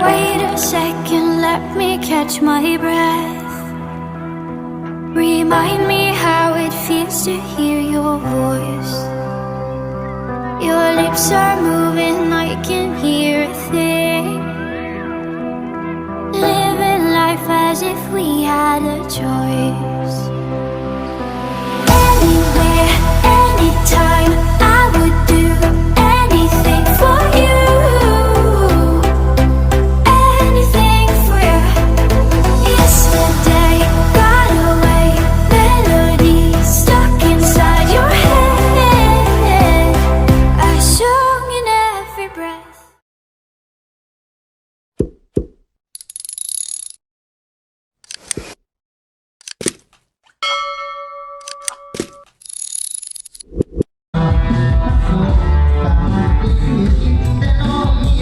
Wait a second, let me catch my breath. Remind me how it feels to hear your voice. Your lips are moving, I can hear a thing. Living life as if we had a choice. Anywhere, anytime, I would do anything for you. Anything for you. Yesterday got away, melodies stuck inside your head. I sung in every breath.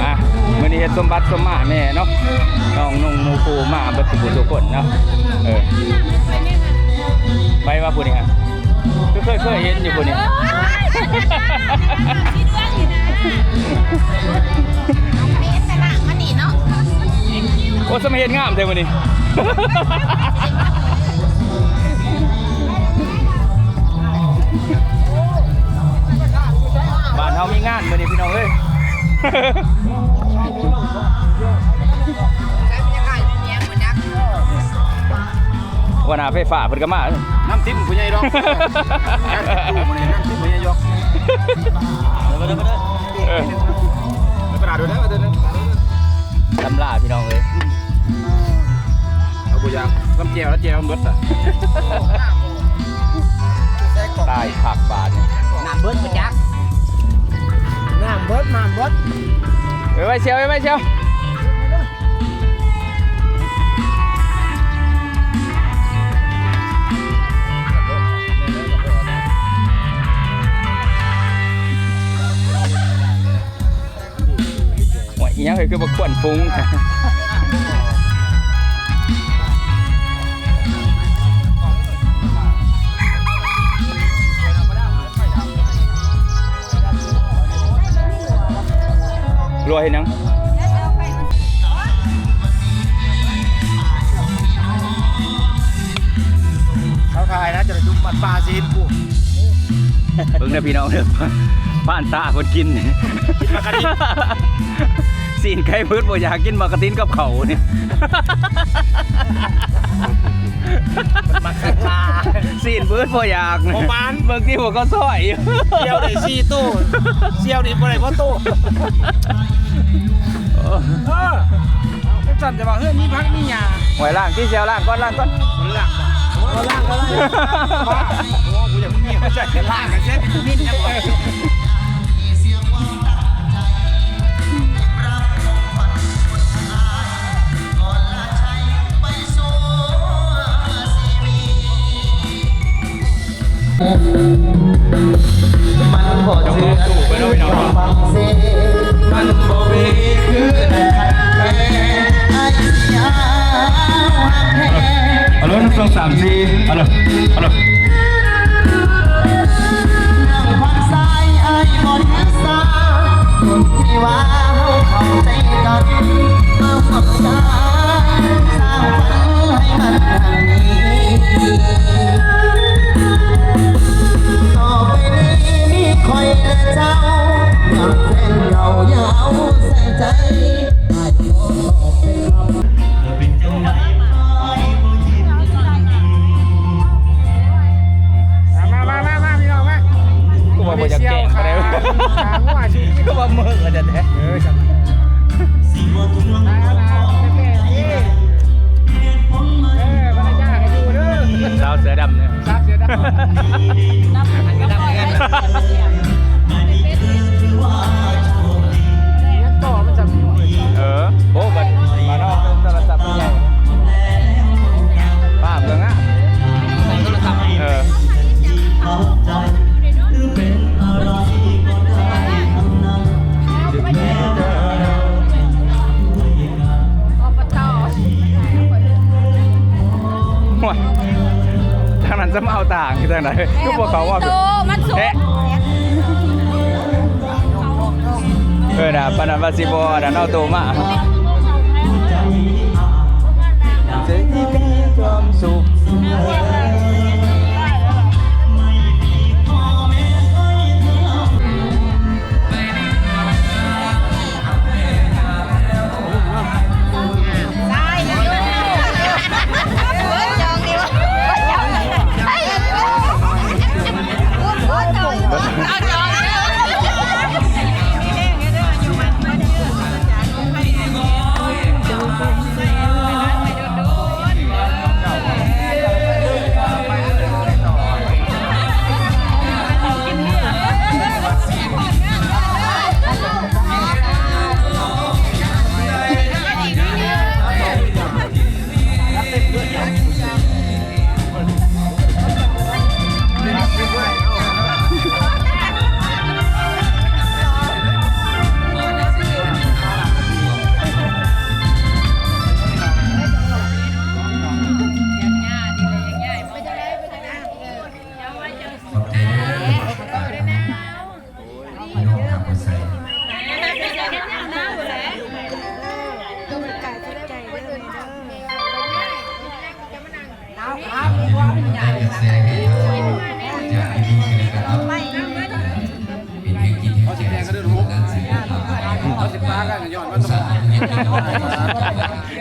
มามื้อนี้เฮ็ดสมบัติสมมาแม่เนาะน้องนุ่งหมูปูมาเบิดทุกคนเนาะไปว่าผู้นี้ฮะเคยเห็นอยู่ผู้นี้โอ้สมัยเฮ็ดงามแท้มื้อนี้บ้านเฮามีงานมื้อนี้พี่น้องเอ้ยวันอาไฟฟ้าเพิ่นก็มาน้ำทิพย์ผู้ใหญ่ดอกตู้มันนี่น้ำทิพย์ผู้ใหญ่ยกเด้อกระดาษด้วยนะเด้อตำราพี่น้องเอ้ยเอาผู้ยางน้ำแจ่วแล้วแจ่วเบิดอ่ะตายผักบาดนี่น้ำเบิดบ่จักน้ำเบิดไว้เชียวไว้เชียวอีหยังคือบ่ควรฟุ้งรวยนังเขาขายนะจะดุมมันปลาซีนกูเพิ่งได้พี่น้องเด้อบ้านตาคนกินมากระดิ่งซีนไก่พืชบ่อยากกินมากระตินกับเขาเนี่ยมากระลาซีนพืชบ่อยากโมบานบางทีผมก็ซอยเซียวได้4ตู้เซียวนี่บ่ได้บ่ตู้สั่นจะบอกเฮ้ยมีพักมีหยาหวยล่างที่เซียวล่างก้อนล่างก้อนล่างก็ล่างก็ล่างโอ้กูอยากมีเขาใส่ล่างกันเช่นมิ้นจังเลยมันบ่เชื่อฟังเสียงมันบ่เบคือแต่ไอ้ยาแพ้ฮัลโหล1 2 3 4ฮัลโหลนั่งฟังสายไอ้บ่ยึดสาคนที่ว่าเข้าใจกันมาฝักสายสร้างฝันให้มันทางนี้ต่อไปนี้คอยและเจ้าอยากแฟนเก่ายาวแสนใจให้ขอเป็นคำเป็นเจ้าไหนมาพี่น้องมากูว่าบ่อยากแก่งอะไรก็ว่าเมื่อจะแท้สาวเสือดำเนี่ยสาวเสือดำต่อมันจะโอ้บัดมาเนาะโทรศัพท์ใหญ่ป้าเบิ่งอ่ะใส่โทรศัพท์ทางนั้นจะมาเอาต่างที่ทางไหนก็พวกเขาว่ามันสุดนะปนันวาซิโบดันเอาโตมา จะมีความสุข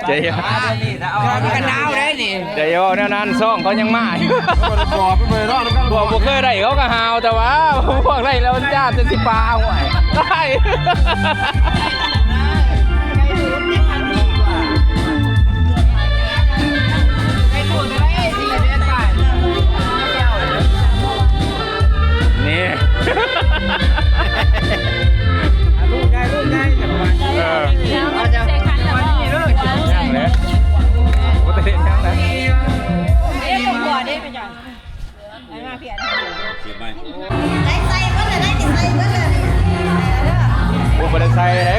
เดี๋ยวกันดาวได้นี่เดี๋ยวนั้นซ่องเขายังมาบอกไปเลยบอกเคยได้เขาก็หาวแต่ว่าพวกไรแล้วจ้าจะสิปลาห่วยได้นี่ลูกได้เลยโอ้แต่เด็กยังนะโอ้บริษัทไหน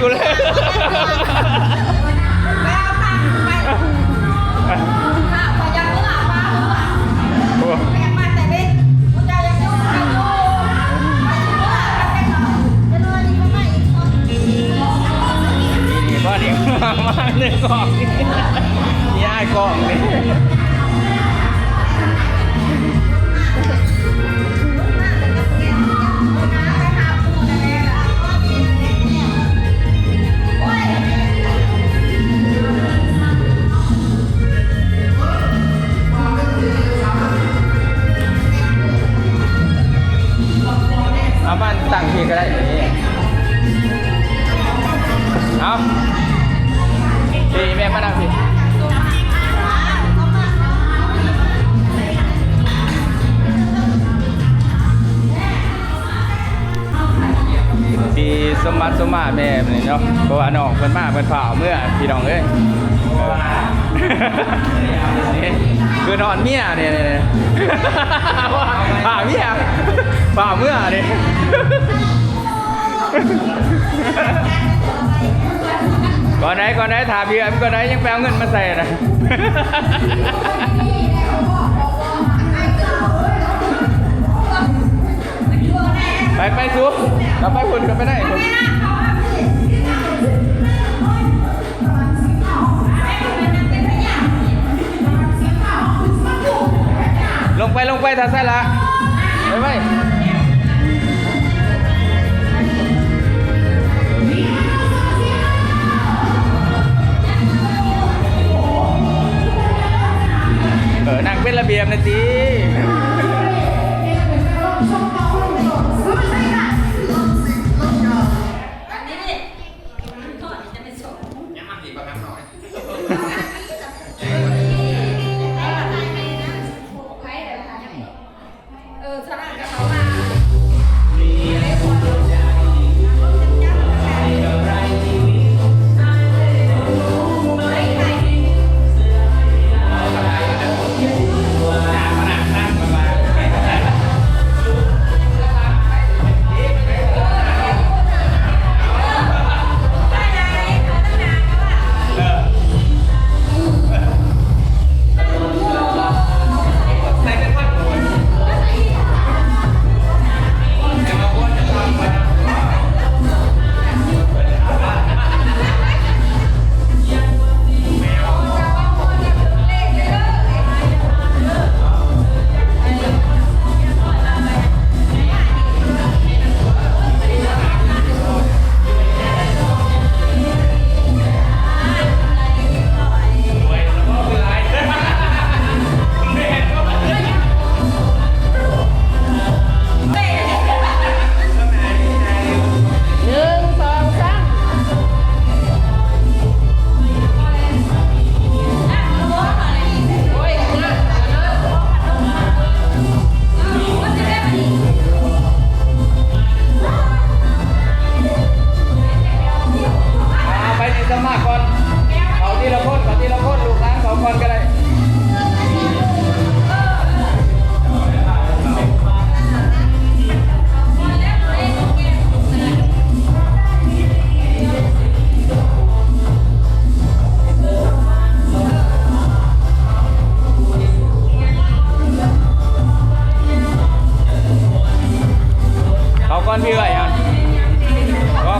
กูเลยมาหนึ่งกล่องนี่ย่ากล่องนี่เอามันตั้งทีก็ได้แบบนี้เอาพี่แม่มานั่งพี่พี่สมบัติสมมาแม่นี่เนาะเพราะว่าน้องเพิ่นมาเพิ่นฝ่าเมื่อพี่น้องเอ้ยนี่คือนอนเมียเนี่ยฝ่าเมียฝ่าเมื่อเนี่ยก่อนไหนถามพี่ก่อนไหนยังแปลเงินมาใส่นะไปซูเราไปหุ่นกันไปได้ลงไปทัศน์ละไปนั่งเป็นระเบียบนะจี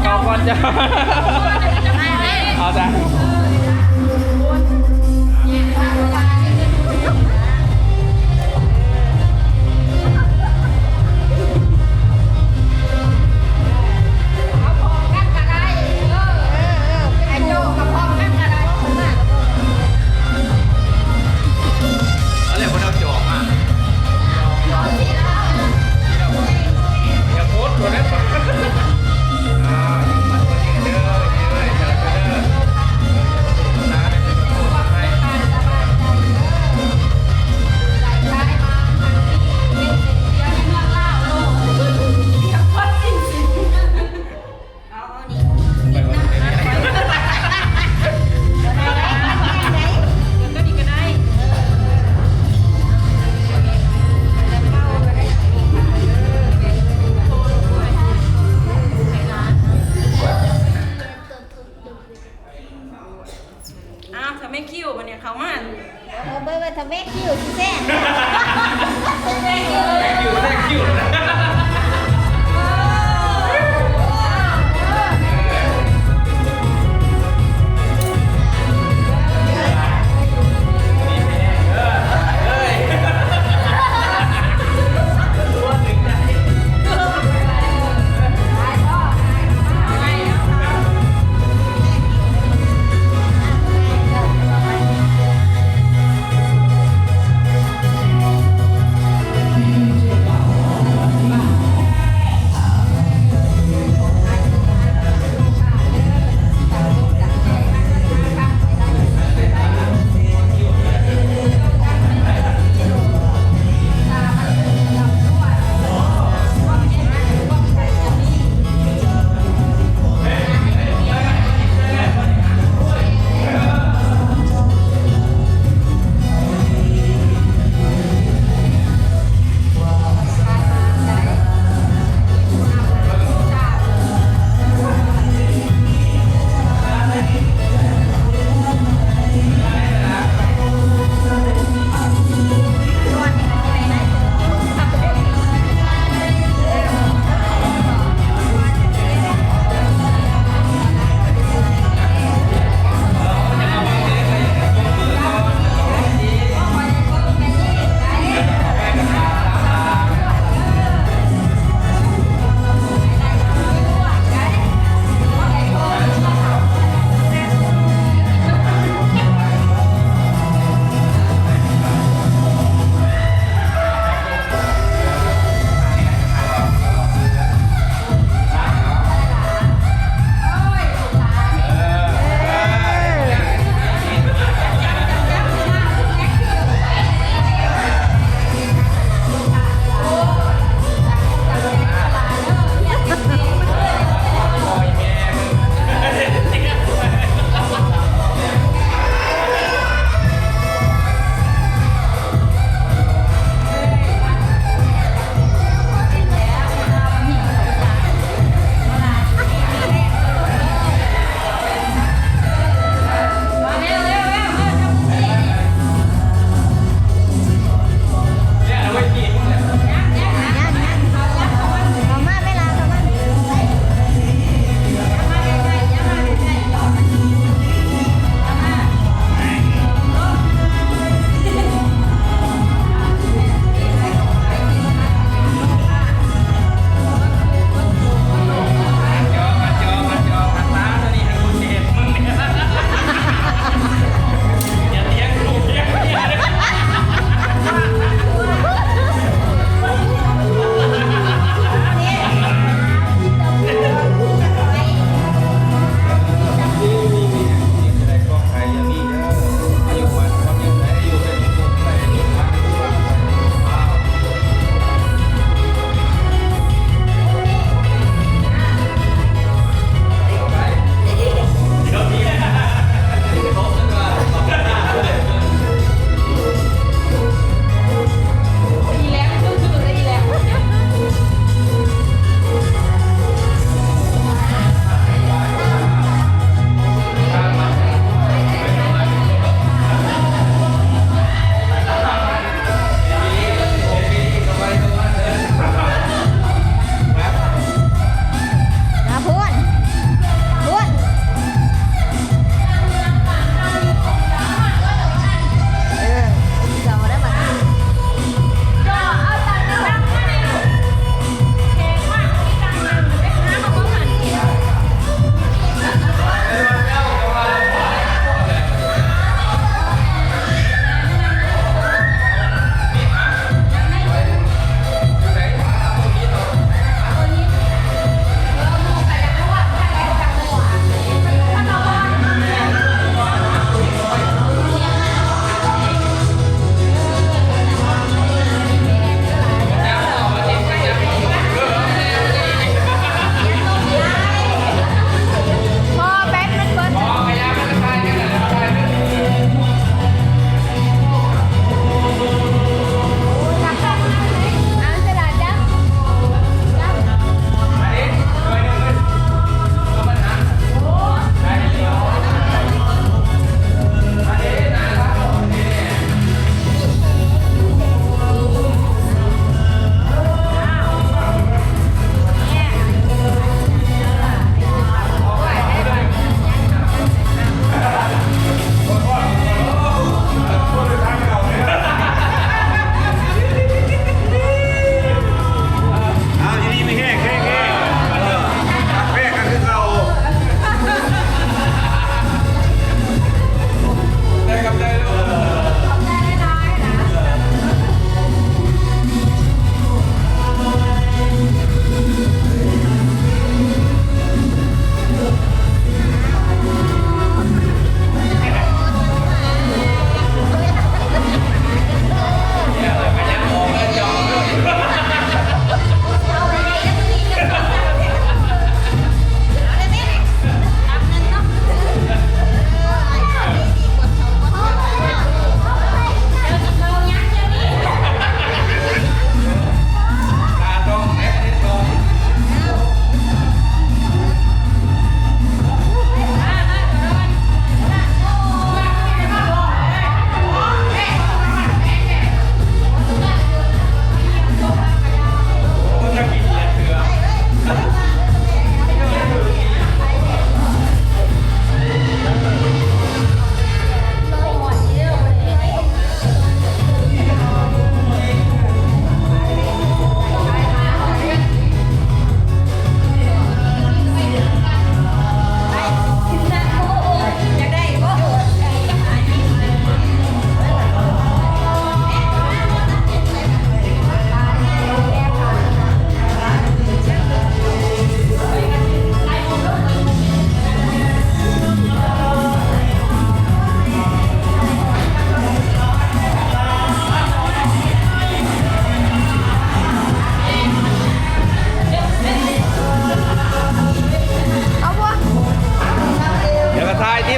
เขาก่อนจ้ะเอาจ้ะอะไรพวกเราจอกอ่ะอย่าโพสต์ตัวนั้น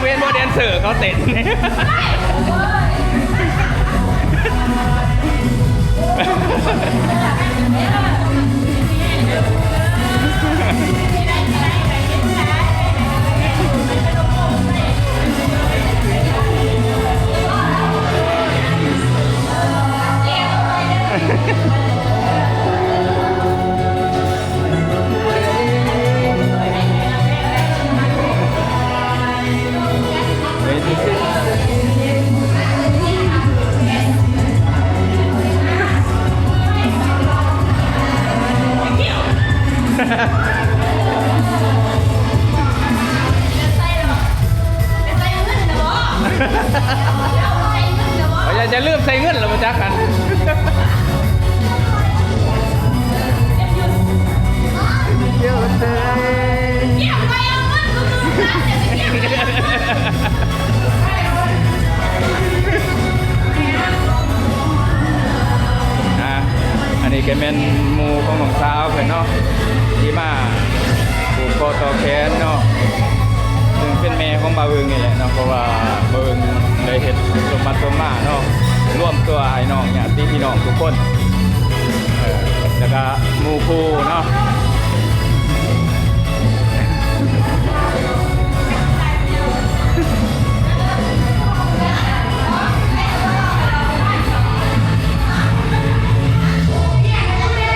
เว้นโมเดนเซอร์เขาเต้นจะลืมใส่เงินหรือเปล่าจ๊ะกันอันนี้ก็เป็นหมู่ของน้องสาวเพิ่นเนาะที่มาผูกคอต่อแขนเนาะซึ่งเป็นแม่ของบ่าวเอิงนี่แหละเนาะเพราะว่าบ่าวเอิงได้เฮ็ดสมบัติสมมาเนาะร่วมตัวไอ้น้องญาติพี่น้องทุกคนแล้วก็หมู่คู่เนาะ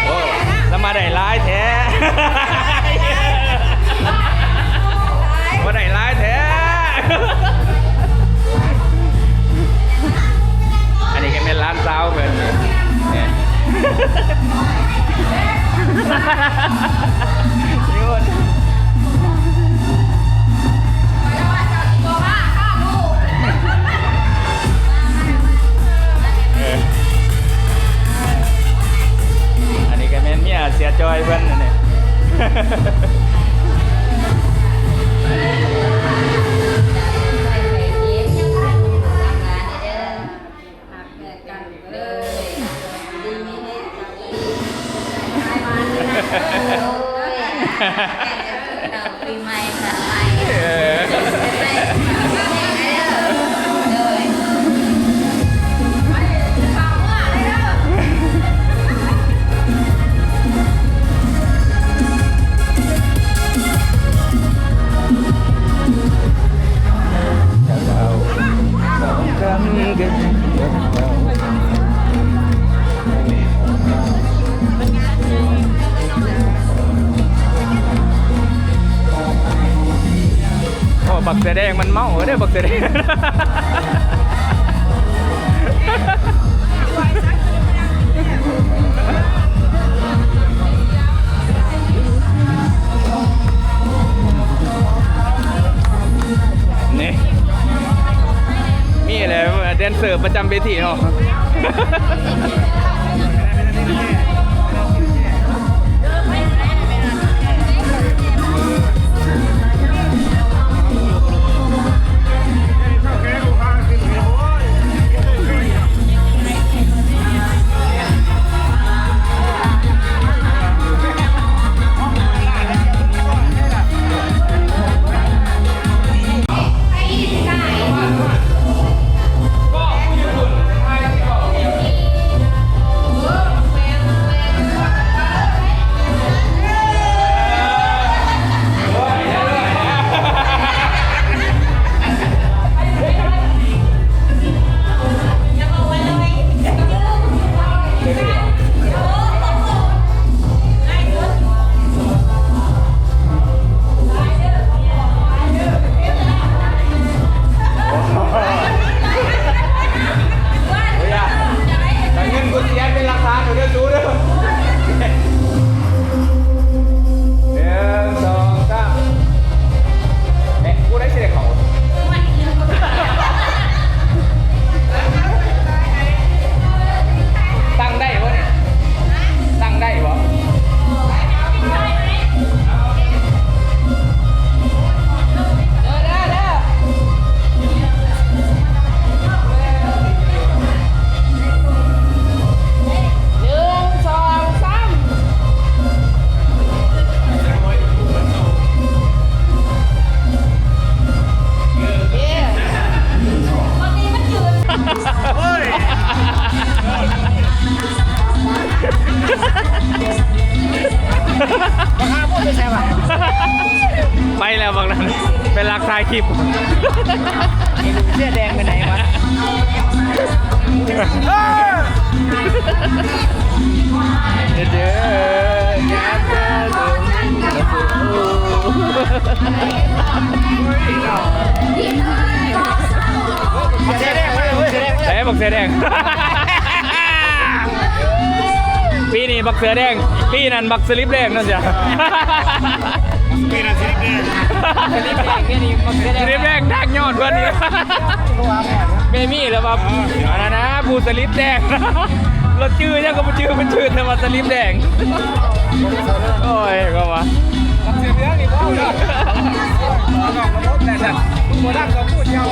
โอ้แล้วมาได้ร้ายแท้มาได้ร้ายแท้อันนี้ก็เป็นร้านเช้าเหมือนเนี่ยอันนี้ก็เป็นเมียเสียจอยเพิ่นเนี่ยปีใหม่ค่ะบักเสือแดงมันเมาเด้อบักเสือแดงนี่มีอะไรแดนเซอร์ประจำเวทีเนาะ ลักถ่ายคลิป เสื้อแดงไปไหนวะ เด้อยามเด้อบักเสือแดงปีนี้บักเสือแดงปีนั้นบักสลิปแดงนั่นจ้ะ ปีนั้นสิเด้ สลิปแดงแค่นี้บักเสือแดงสลิปแดงทักยอดเพื่อนนี่เบมี่แล้วแบบอันนั้นนะผู้สลิปแดงเราชื่อยังก็มาชื่อเป็นชื่อแต่ว่าสลิปแดงโอ้ยก็ว่า เสียเนื้อนี่ก็ได้ลองระบบแต่ฉันมึงบ่ดังก็พูดยาว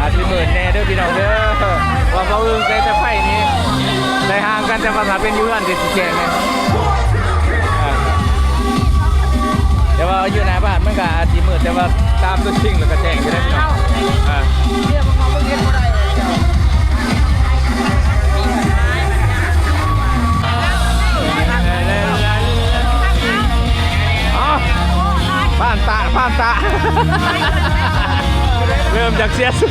อาจจะเหมือนแน่เด้อพี่น้องเด้อว่าเขาใส่แต่ไฟนี้ในห่างกันแต่ภาษาเป็นยูรันเด็ดแก่ไงแต่ว่าอยู่ในบ้านมันก็อาจจะมืดแต่ว่าตามตัวจริงแล้วก็แจ้งอยู่ได้พี่น้องผ่านตา เริ่มจากเสียสู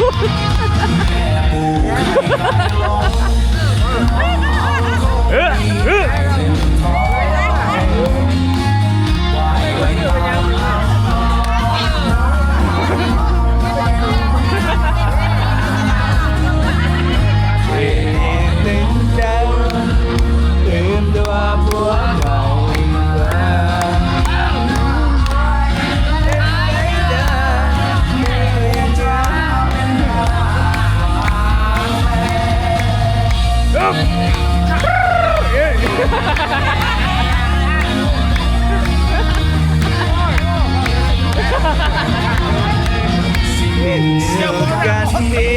กันดี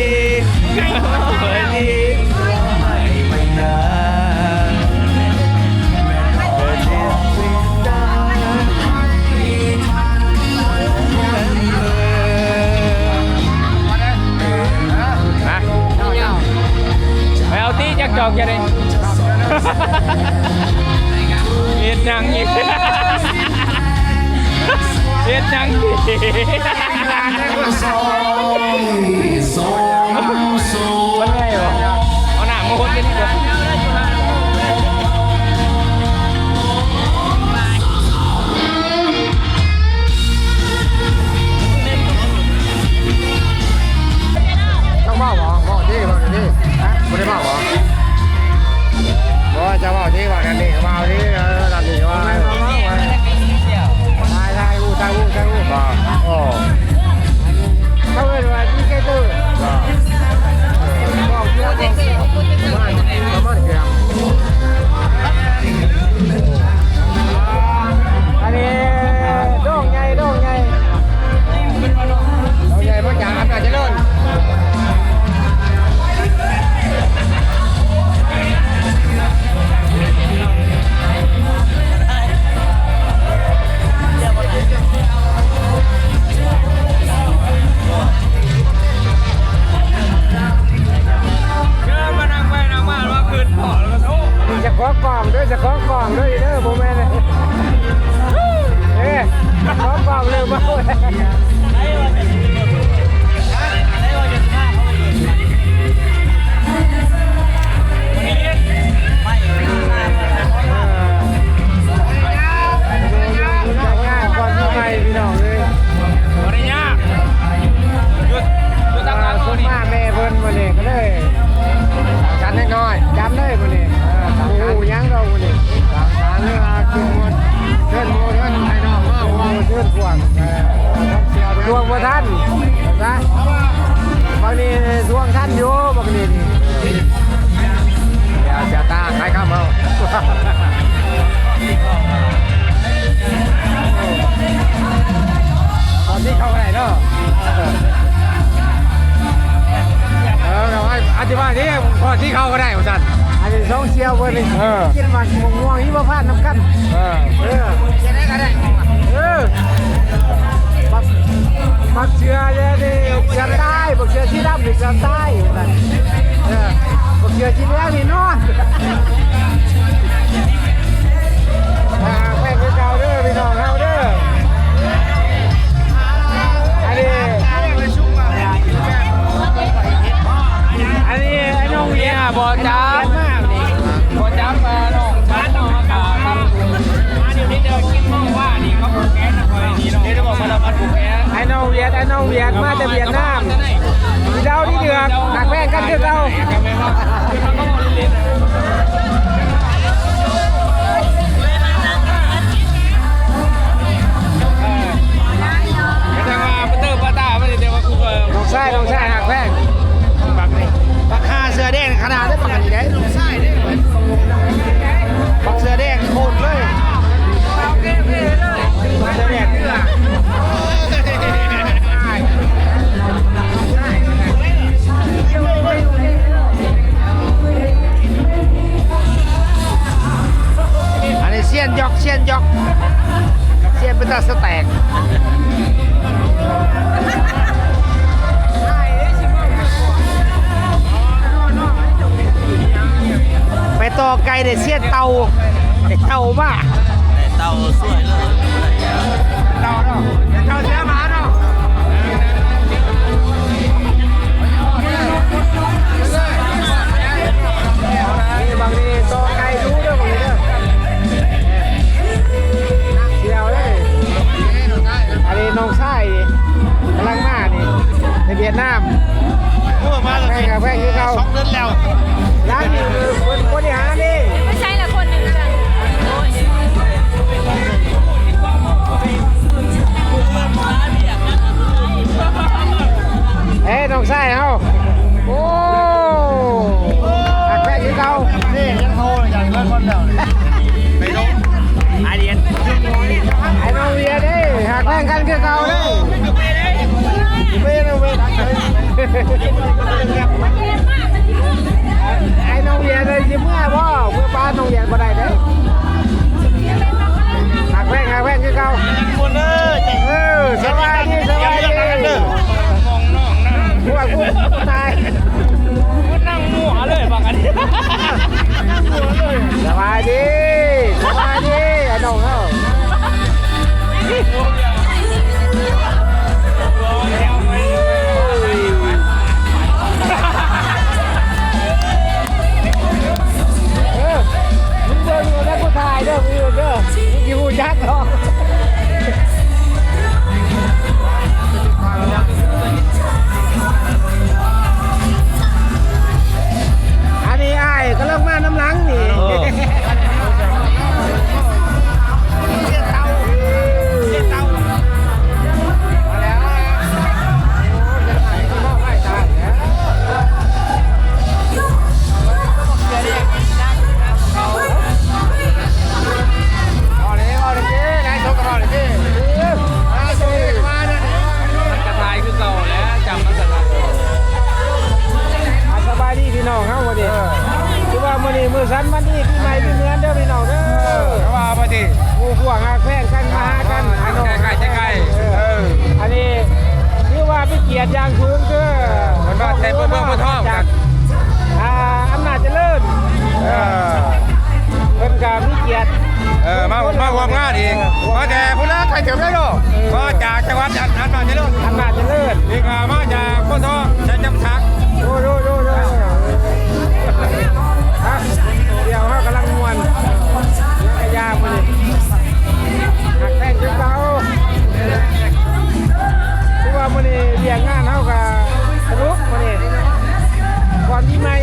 วันนี้ไม่นานไปเอาที่จักจอกจะได้เฮ็ดยังอีกเฮ็ดยังอีกมันไงวะเอาหน้ามาคนกันนี่เดี๋ยวต้องว่าหรอบอกที่บอกที่ไม่ได้บอกหรอบอกจะบอกที่บอกกันนี่บอกที่ดันนี่ว่าตายอู้บอกโอ้เขาเป็นว่าที่แกตื้อบอกเยอะบอกมาเกี่ยวอันนี้โด่งใหญ่มาจากอำนาจเจริญจะขอกล่องด้วยเด้อผมแม่เลยขอกล่องเร็วมากก่อนที่ไปพี่น้องเลย วันนี้ยากอยู่ตั้งแต่ตัวนี้ มาแม่เพิ่นมาเลยก็เลยกันน้อยจำได้มาเลยโอ้ยังเรา ยวเว้ยนี่กินมาม่วงๆนี่บ่พลาดน้ำกันจะได้ก็ได้มักเชื่อเนี่ยนี่เชื่อใต้บักเชื่อที่ดำหรือเชื่อใต้นั่นบักเชื่อที่แล้วนี่นอนแป้งเก่าเด้อพี่น้องเฮาเด้ออันนี้ไอ้น้องเวียบ่จ้าบ่จ้ามาน้องบ้านน้องขาครับเดี๋ยวนี้เดินกินห้องว่านี่เขาผูกแขนนะคอยนี่น้องเดี๋ยวจะบอกมาเราพันผูกแขนไอ้น้องเวียดมาจากเวียดนามพี่เจ้าที่เดือดหนักแป้งกันคือเราน้องชายหักแพงบักฆ่าเสือแดงขนาดได้ปกติได้น้องชายได้บักเสือแดงโคตรเลยเสือแดงอันนี้เสี้ยนยอกเสี้ยนเป็นตาสแต็กไปต่อไกลเด็ดเสี้ยนเตาบ้าเต่าสวยเลย เตาเนาะเตาเสียหมาเนาะนี่บางทีต่อไกลรู้เรื่องบางทีเด้อเดียวเลยอันนี้น้องชายกำลังมานี่ในเวียดนามแพงกับแพงคือเขา2 เดือนแล้วร้านนี้คือคนบริหารนี่ไม่ใช่ละคนหนึ่งจ้ะเอ้น้องชายเขาโอ้หักแพงคือเขานี่ยังโทรอย่างเงินคนเดียวไปดูไอเดียนไอ้น้องเวียดิหักแพงกันคือเขาเลยไอ้น้องเวียเลยยิ้มเมื่อป้าน้องเวียบ่ได้เด้หักแพงคือเขาสบายดีพวกกูตายนั่งหัวเลยบางอันสบายดีไอ้น้องเขามึงเดินอยู่แล้วกูถ่ายเด้อมึงอยู่ยักษ์เนาะอันนี้ไอ้ก็เริ่มมาน้ำหลังนี่มือสันมันนี่พี่ใหม่พี่เมือนเด้อพี่น้องเด้อว่าพอดีงูพวกหักแพงกันมาหากันอันน้องใกล้อันนี้คือว่าพี่เกียรติอย่างสูงคือมันว่าเต็มเมืองท่องจากอำนาจเจริญเพิ่นกับพี่เกียรติมาความงานอีกมาแต่พุ่นละใครเก็บได้หรอมาจากจังหวัดอำนาจเจริญอีกมาจากคนทองจะจำชักดูเดี๋ยวเขากำลังมวนกระยามันหักแพงจุดเบาที่ว่ามันนี่เรียงงานเขากับทะลุมันนี่ก่อนที่ไม่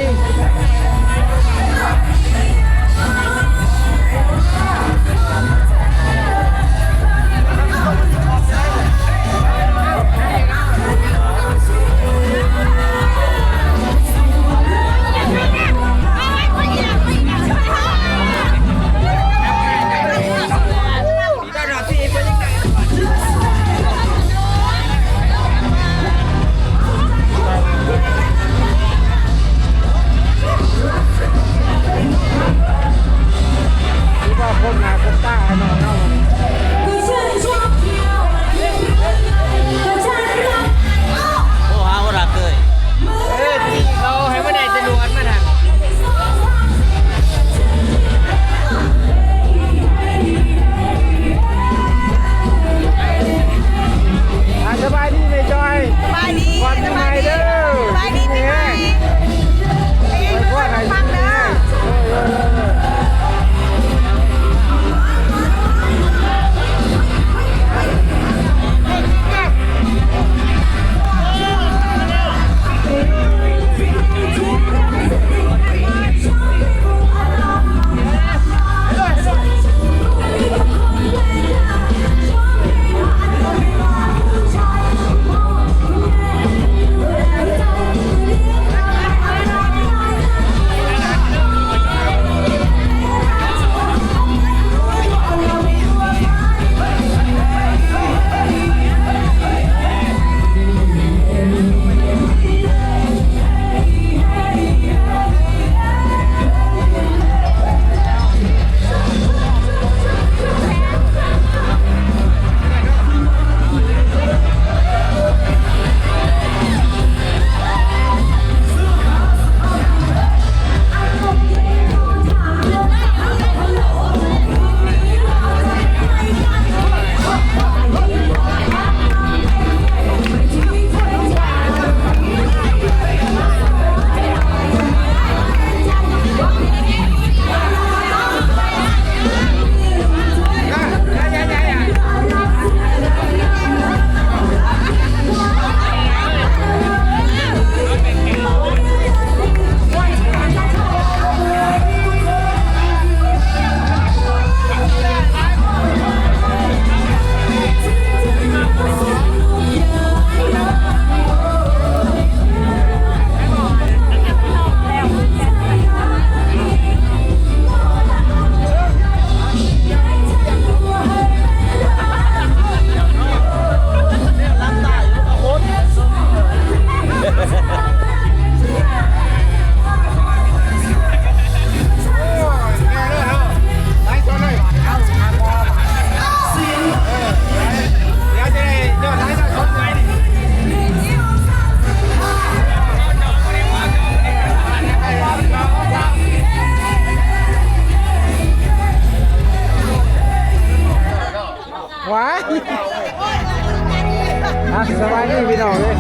สบายดีพี่น้องเลย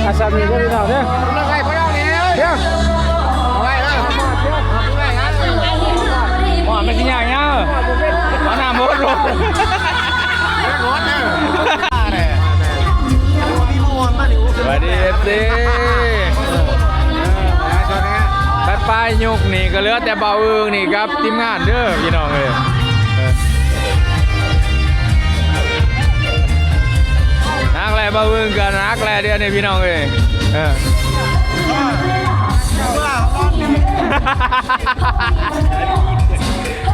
อาสามีก็พี่น้องเนี่ย เราไงพวกเราเนี่ย เดี๋ยว เอาไว้เออเอาไว้งั้น ว่ามันสิยากเนาะว่าน้ำหมดลง รถเนี่ย สวัสดี FC ตัดปลายยกนี่ก็เหลือแต่เบาเอิงนี่ครับทีมงานเด้อพี่น้องเอ้ยนักแลเบาเอิงกันนักแลเดือนนี่พี่น้องเอ้ย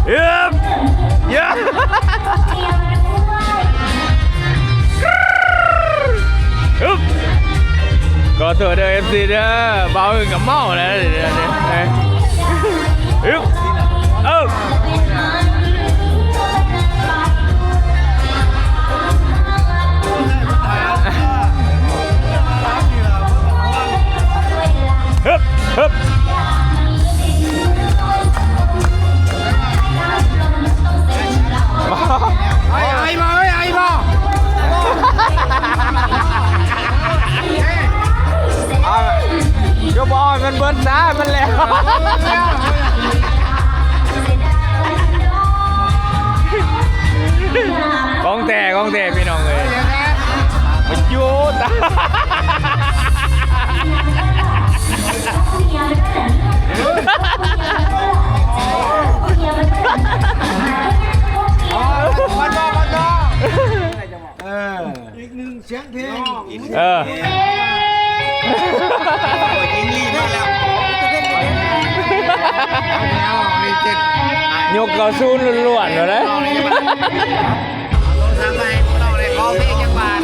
เย็บเย็บก็ตัวเด้อ FC เด้อเบาอึ่งกับเมาแล้วเดี๋ยวนี้อึ๊บเอ้าฮึบฮึบ ไอ้บ่ไอ้บ่ ก็บอลมันเบิ้ลนะมันแล้วกองแต่พี่น้องเลยมันโยตาอีกหนึ่งเสียงเพลง ยิงลีมาแล้วนี่เจ็ด ยกเขาซูนล้วนๆเลยนะ ทำไมเราเลยขอเพลงยังบาน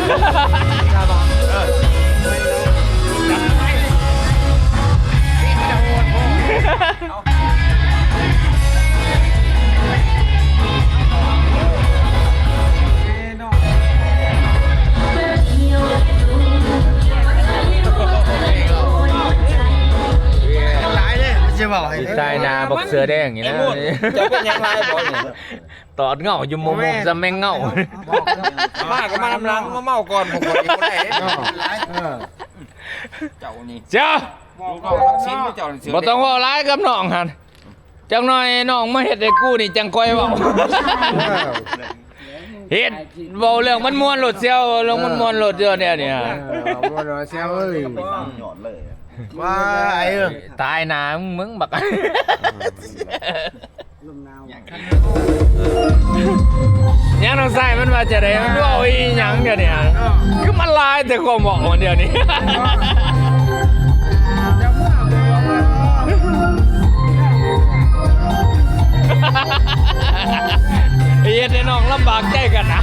ใช่นาบอกเสือแดงอย่างนี้นะจะเป็นยังไงบอลตอดเงาอยู่มุมจะแม่งเงา มาก็มาทำรังมาเมาก่อนผมคนนี้คนไหนเจ้านี่ เจ้า ชิ้นไม่เจ้าเสือ บ่ต้องว่าร้ายกับน้องหันจังหน่อยน้องมาเฮ็ดให้กูนี่จังค่อยเว้าเฮ็ดเว้าเรื่องมันม่วนโลดเซียวเรื่องมันม่วนโลดเด้อเนี่ย บ่รอเสียเอ้ย ว่าไอ้เออ ตายหนามึงบักยังน้องใส่มันว่าจะได้มันว่าอีหยังเดี๋ยวนี้คือมันลายแต่ความเหมาะมันเดี๋ยวนี้เฮ็ดให้น้องลำบากใจกันนะ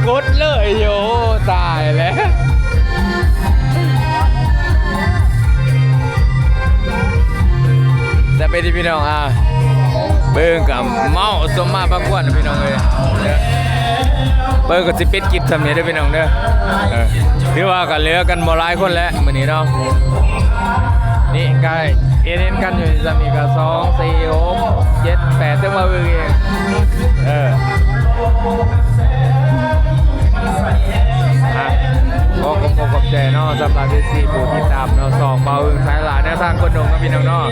กดเลยโยตายแล้วจะไปที่พี่น้องเบิ่งกับเมาสมมาประกวดนะพี่น้องเลยเบิ่งก็สิปิดคลิปสำเนียงเด้อพี่น้องเด้อถือว่ากันเหลือกันบ่หลายคนแล้วมื้อนี้เนาะนี่ใกล้เอ็นกันอยู่จะมีก็2 4 6 7 8ถึงมาเบิ่งเองขอบใจเนาะสำหรับที่4ผู้ติดตามเนาะ2เบาอึ่งสายหลานแนวทางคนดงกับพี่น้องเนาะ